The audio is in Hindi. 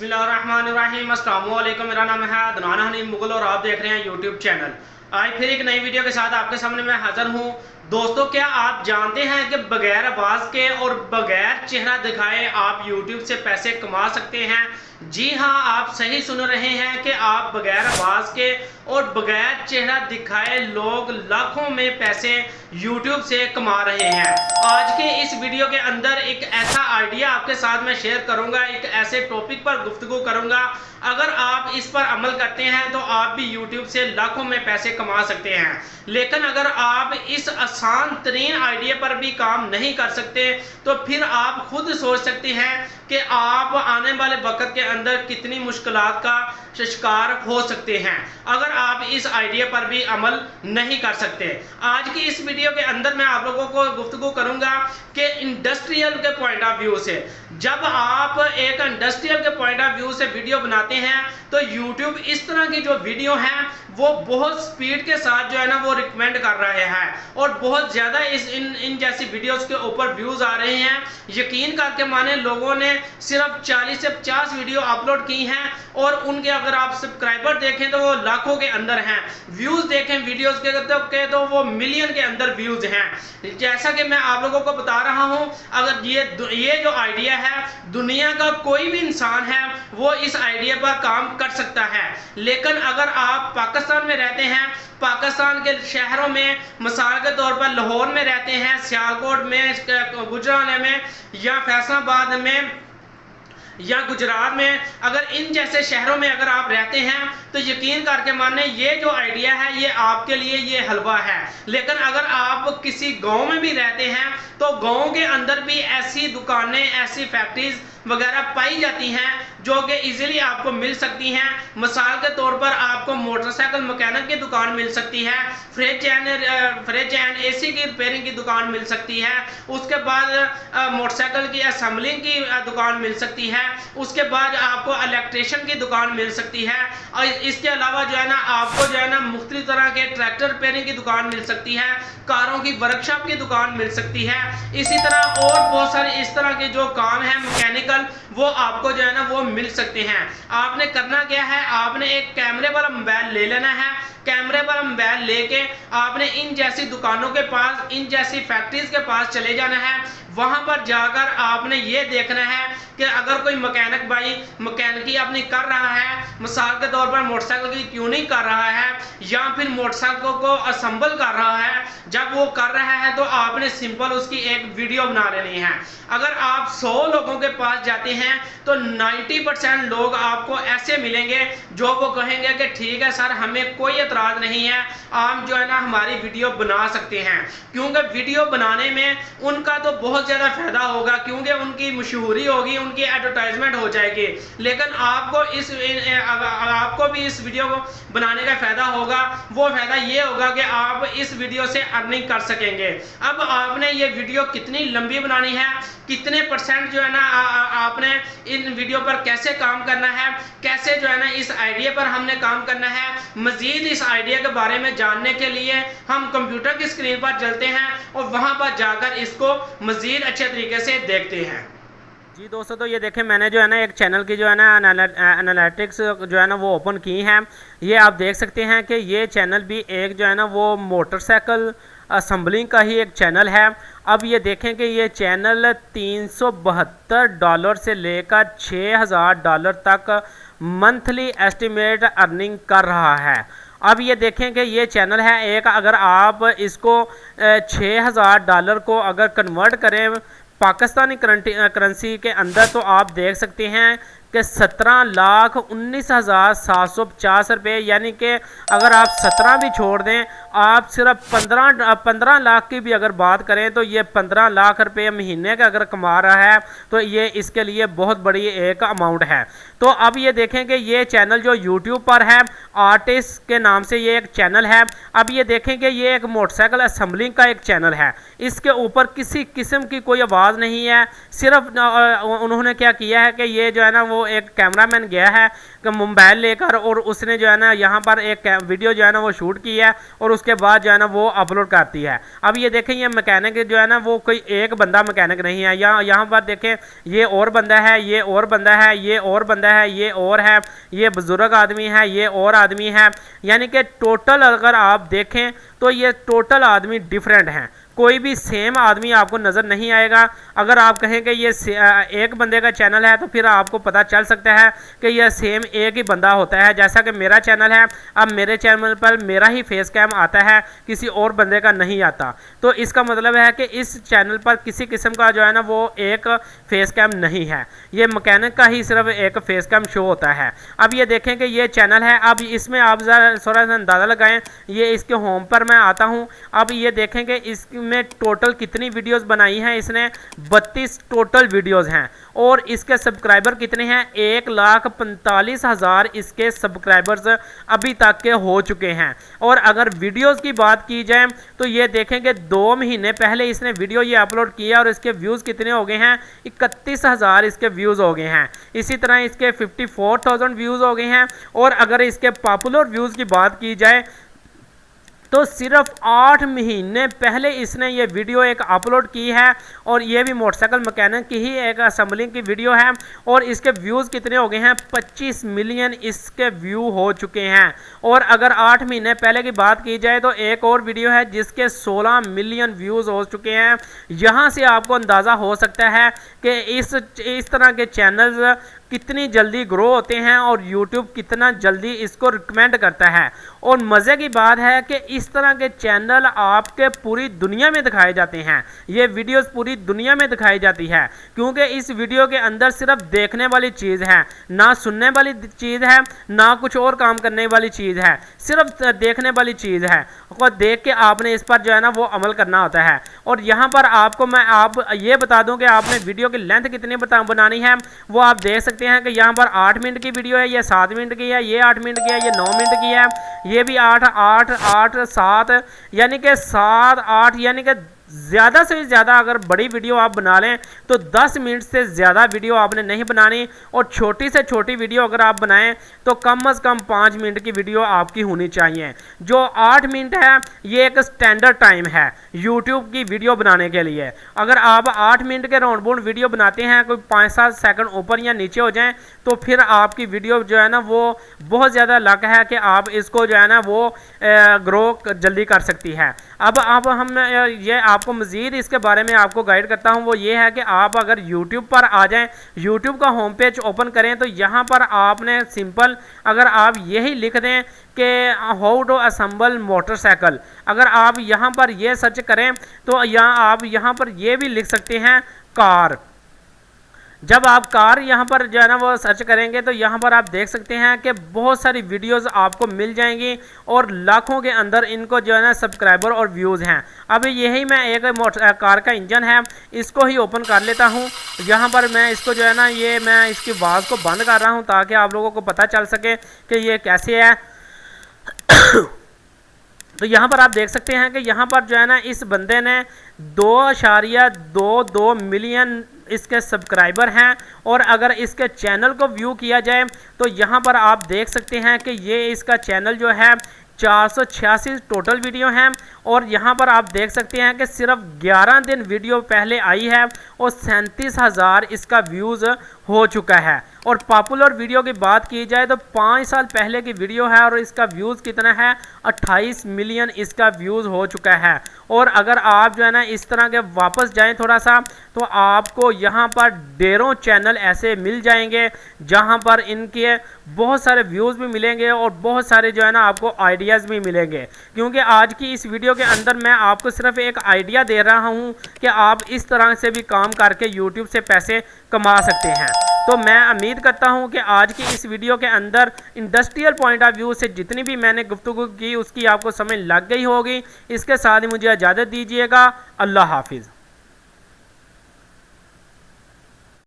बिस्मिल्लाहिर्रहमानिर्रहीम। अस्सलाम वालेकुम। मेरा नाम है अदनान हनीफ मुगल और आप देख रहे हैं यूट्यूब चैनल। आज फिर एक नई वीडियो के साथ आपके सामने मैं हाजिर हूँ। दोस्तों, क्या आप जानते हैं कि बगैर आवाज़ के और बगैर चेहरा दिखाए आप यूट्यूब से पैसे कमा सकते हैं? जी हाँ, आप सही सुन रहे हैं कि आप बगैर आवाज़ के और बगैर चेहरा दिखाए लोग लाखों में पैसे यूट्यूब से कमा रहे हैं। आज के इस वीडियो के अंदर एक ऐसा आइडिया आपके साथ मैं शेयर करूंगा, एक ऐसे टॉपिक पर गुफ्तगू करूंगा। अगर आप इस पर अमल करते हैं तो आप भी यूट्यूब से लाखों में पैसे कमा सकते हैं। लेकिन अगर आप इस आसान तरीन आइडिया पर भी काम नहीं कर सकते तो फिर आप खुद सोच सकते हैं कि आप आने वाले वक्त के अंदर कितनी मुश्किलात का शिकार हो सकते हैं अगर आप इस आइडिया पर भी अमल नहीं कर सकते। आज की इस वीडियो के अंदर मैं आप लोगों को गुफ्तगू करूंगा कि इंडस्ट्रियल के पॉइंट ऑफ व्यू से, जब आप एक इंडस्ट्रियल के पॉइंट ऑफ व्यू से वीडियो बनाते हैं तो यूट्यूब इस तरह की जो वीडियो है वो बहुत स्पीड के साथ जो है ना वो रिकमेंड कर रहे हैं और बहुत ज़्यादा इन जैसी वीडियोस के ऊपर व्यूज़ आ रहे हैं। यकीन करके माने, लोगों ने सिर्फ 40 से 50 वीडियो अपलोड की हैं और उनके अगर आप सब्सक्राइबर देखें तो वो लाखों के अंदर हैं। व्यूज़ देखें वीडियोस के तो वो मिलियन के अंदर व्यूज़ हैं। जैसा कि मैं आप लोगों को बता रहा हूं, अगर ये जो आइडिया है, दुनिया का कोई भी इंसान है वो इस आइडिया पर काम कर सकता है। लेकिन अगर आप पाकिस्तान में रहते हैं, पाकिस्तान के शहरों में मिसाल के तौर पर लाहौर में रहते हैं, सियालकोट में, गुजरात में या फैसलाबाद में या गुजरात में, अगर इन जैसे शहरों में अगर आप रहते हैं तो यकीन करके माने ये जो आइडिया है ये आपके लिए ये हलवा है। लेकिन अगर आप किसी गांव में भी रहते हैं तो गांव के अंदर भी ऐसी दुकानें, ऐसी फैक्ट्रीज वगैरह पाई जाती हैं जो कि इजीली आपको मिल सकती हैं। मिसाल के तौर पर आपको मोटरसाइकिल मैकेनिक की दुकान मिल सकती है, फ्रिज एंड एसी की रिपेयरिंग की दुकान मिल सकती है, उसके बाद मोटरसाइकिल की असेंबलिंग की दुकान मिल सकती है, उसके बाद आपको इलेक्ट्रिशियन की दुकान मिल सकती है और इसके अलावा जो है ना आपको जो है ना मुख्तलिफ तरह के ट्रैक्टर रिपेयरिंग की दुकान मिल सकती है, कारों की वर्कशॉप की दुकान मिल सकती है। इसी तरह और बहुत सारे इस तरह के जो काम है मैकेनिकल, वो आपको जो है ना वो मिल सकते हैं। आपने करना क्या है, आपने एक कैमरे वाला मोबाइल ले लेना है। कैमरे वाला मोबाइल लेके आपने इन जैसी दुकानों के पास, इन जैसी फैक्ट्रीज के पास चले जाना है। वहां पर जाकर आपने ये देखना है कि अगर कोई मैकेनिक भाई मैकेनिकी अपनी कर रहा है, मिसाल के तौर पर मोटरसाइकिल की ट्यूनिंग कर रहा है या फिर मोटरसाइकिल को असेंबल कर रहा है, जब वो कर रहा है तो आपने सिंपल उसकी एक वीडियो बना लेनी है। अगर आप 100 लोगों के पास जाते हैं तो 90% लोग आपको ऐसे मिलेंगे जो वो कहेंगे कि ठीक है सर, हमें कोई एतराज नहीं है, आप जो है ना हमारी वीडियो बना सकते हैं। क्योंकि वीडियो बनाने में उनका तो बहुत ज़्यादा फायदा होगा, क्योंकि उनकी मशहूरी होगी, उनकी एडवर्टाइजमेंट हो जाएगी। लेकिन आपको भी इस वीडियो को बनाने का फायदा होगा। वो फायदा ये होगा कि आप इस वीडियो से अर्निंग कर सकेंगे। अब आपने ये वीडियो कितनी लंबी बनानी है, कितने परसेंट जो है ना आपने इन वीडियो पर कैसे काम करना है, कैसे जो है ना इस आइडिया पर हमने काम करना है, मजीद इस आइडिया के बारे में जानने के लिए हम कंप्यूटर की स्क्रीन पर चलते हैं और वहां पर जाकर इसको मजीद अच्छे तरीके से देखते हैं। जी दोस्तों, तो ये देखें, मैंने जो है ना एक चैनल की जो है ना एनालिटिक्स जो है ना वो ओपन की है। ये आप देख सकते हैं कि ये चैनल भी एक जो है ना वो मोटरसाइकिल असेंबलिंग का ही एक चैनल है। अब ये देखें कि ये चैनल $372 से लेकर $6000 तक मंथली एस्टिमेट अर्निंग कर रहा है। अब ये देखें कि ये चैनल है एक, अगर आप इसको $6000 को अगर कन्वर्ट करें पाकिस्तानी करेंसी के अंदर तो आप देख सकते हैं कि 17,19,750 रुपये, यानी कि अगर आप 17 भी छोड़ दें, आप सिर्फ 15 लाख की भी अगर बात करें तो ये 15 लाख रुपये महीने का अगर कमा रहा है तो ये इसके लिए बहुत बड़ी एक अमाउंट है। तो अब ये देखें कि ये चैनल जो यूट्यूब पर है, आर्टिस्ट के नाम से ये एक चैनल है। अब ये देखें कि ये एक मोटरसाइकिल असेंबलिंग का एक चैनल है। इसके ऊपर किसी किस्म की कोई आवाज़ नहीं है, सिर्फ उन्होंने क्या किया है कि ये जो है ना वो वो एक कैमरामैन गया है कि मोबाइल लेकर और उसने जो है ना यहाँ पर एक वीडियो जो है ना वो शूट की है और उसके बाद जो है ना वो अपलोड करती है। अब ये देखें ये मैकेनिक जो है ना वो कोई एक बंदा मैकेनिक नहीं है, यहाँ पर देखें ये और बंदा है, ये और बंदा है, ये और बंदा है, ये और है, ये बुजुर्ग आदमी है, ये और आदमी है। यानी कि टोटल अगर आप देखें तो ये टोटल आदमी डिफरेंट हैं, कोई भी सेम आदमी आपको नज़र नहीं आएगा। अगर आप कहें कि ये एक बंदे का चैनल है तो फिर आपको पता चल सकता है कि यह सेम एक ही बंदा होता है। जैसा कि मेरा चैनल है, अब मेरे चैनल पर मेरा ही फेस कैम आता है, किसी और बंदे का नहीं आता। तो इसका मतलब है कि इस चैनल पर किसी किस्म का जो है ना वो एक फेस कैम नहीं है, ये मैकेनिक का ही सिर्फ एक फेस कैम शो होता है। अब ये देखें कि ये चैनल है, अब इसमें आप ज़रा थोड़ा सा अंदाज़ा लगाएं। ये इसके होम पर मैं आता हूँ, अब ये देखें कि इसमें टोटल कितनी वीडियोस बनाई हैं इसने, 32 टोटल वीडियोस हैं और इसके सब्सक्राइबर कितने हैं, 1,45,000 इसके सब्सक्राइबर्स अभी तक के हो चुके हैं। और अगर वीडियोस की बात की जाए तो ये देखेंगे 2 महीने पहले इसने वीडियो ये अपलोड किया और इसके व्यूज़ कितने हो गए हैं, 31,000 इसके व्यूज़ हो गए हैं। इसी तरह इसके 54,000 व्यूज़ हो गए हैं। और अगर इसके पॉपुलर व्यूज़ की बात की जाए तो सिर्फ 8 महीने पहले इसने ये वीडियो एक अपलोड की है और ये भी मोटरसाइकिल मैकेनिक की ही एक असेंबलिंग की वीडियो है और इसके व्यूज़ कितने हो गए हैं, 25 मिलियन इसके व्यू हो चुके हैं। और अगर 8 महीने पहले की बात की जाए तो एक और वीडियो है जिसके 16 मिलियन व्यूज़ हो चुके हैं। यहाँ से आपको अंदाज़ा हो सकता है कि इस तरह के चैनल्स कितनी जल्दी ग्रो होते हैं और YouTube कितना जल्दी इसको रिकमेंड करता है। और मज़े की बात है कि इस तरह के चैनल आपके पूरी दुनिया में दिखाए जाते हैं, ये वीडियोस पूरी दुनिया में दिखाई जाती है, क्योंकि इस वीडियो के अंदर सिर्फ देखने वाली चीज़ है, ना सुनने वाली चीज़ है, ना कुछ और काम करने वाली चीज़ है, सिर्फ देखने वाली चीज़ है और देख के आपने इस पर जो है ना वो अमल करना होता है। और यहाँ पर आपको मैं ये बता दूँ कि आपने वीडियो की लेंथ कितनी बनानी है वो आप देख सकते हैं कि यहाँ पर 8 मिनट की वीडियो है, ये 7 मिनट की है, ये 8 मिनट की है, ये 9 मिनट की है, ये भी 8 8 8 7 यानी कि 7 8 यानी कि ज़्यादा से ज़्यादा अगर बड़ी वीडियो आप बना लें तो 10 मिनट से ज़्यादा वीडियो आपने नहीं बनानी। और छोटी से छोटी वीडियो अगर आप बनाएं तो कम से कम 5 मिनट की वीडियो आपकी होनी चाहिए। जो 8 मिनट है ये एक स्टैंडर्ड टाइम है YouTube की वीडियो बनाने के लिए। अगर आप 8 मिनट के राउंड बाउंड वीडियो बनाते हैं, कोई 5-7 सेकंड ऊपर या नीचे हो जाएं तो फिर आपकी वीडियो जो है ना वो बहुत ज़्यादा लक है कि आप इसको जो है ना वो ग्रो जल्दी कर सकती है। अब हम ये आपको मज़ीद इसके बारे में आपको गाइड करता हूँ, वो ये है कि आप अगर YouTube पर आ जाएं, YouTube का होम पेज ओपन करें तो यहाँ पर आपने सिंपल अगर आप यही लिख दें कि हाउ टू असेंबल मोटरसाइकिल, अगर आप यहाँ पर ये सर्च करें तो आप यहाँ पर ये भी लिख सकते हैं कार। जब आप कार यहाँ पर जो है ना वो सर्च करेंगे तो यहाँ पर आप देख सकते हैं कि बहुत सारी वीडियोस आपको मिल जाएंगी और लाखों के अंदर इनको जो है ना सब्सक्राइबर और व्यूज़ हैं। अब यही मैं एक कार का इंजन है इसको ही ओपन कर लेता हूँ। यहाँ पर मैं इसको जो है ना ये मैं इसकी आवाज़ को बंद कर रहा हूँ ताकि आप लोगों को पता चल सके कि ये कैसे है। तो यहाँ पर आप देख सकते हैं कि यहाँ पर जो है ना इस बंदे ने 2.22 मिलियन इसके सब्सक्राइबर हैं। और अगर इसके चैनल को व्यू किया जाए तो यहाँ पर आप देख सकते हैं कि ये इसका चैनल जो है 486 टोटल वीडियो हैं। और यहाँ पर आप देख सकते हैं कि सिर्फ 11 दिन वीडियो पहले आई है और 37,000 इसका व्यूज़ हो चुका है। और पॉपुलर वीडियो की बात की जाए तो 5 साल पहले की वीडियो है और इसका व्यूज़ कितना है, 28 मिलियन इसका व्यूज़ हो चुका है। और अगर आप जो है ना इस तरह के वापस जाएं थोड़ा सा तो आपको यहाँ पर ढेरों चैनल ऐसे मिल जाएंगे जहाँ पर इनके बहुत सारे व्यूज़ भी मिलेंगे और बहुत सारे जो है ना आपको आइडियाज़ भी मिलेंगे। क्योंकि आज की इस वीडियो के अंदर मैं आपको सिर्फ एक आइडिया दे रहा हूँ कि आप इस तरह से भी काम करके यूट्यूब से पैसे कमा सकते हैं। तो मैं उम्मीद करता हूँ कि आज की इस वीडियो के अंदर इंडस्ट्रियल पॉइंट ऑफ व्यू से जितनी भी मैंने गुफ्तगू की उसकी आपको समझ लग गई होगी। इसके साथ ही मुझे इजाज़त दीजिएगा। अल्लाह हाफिज़।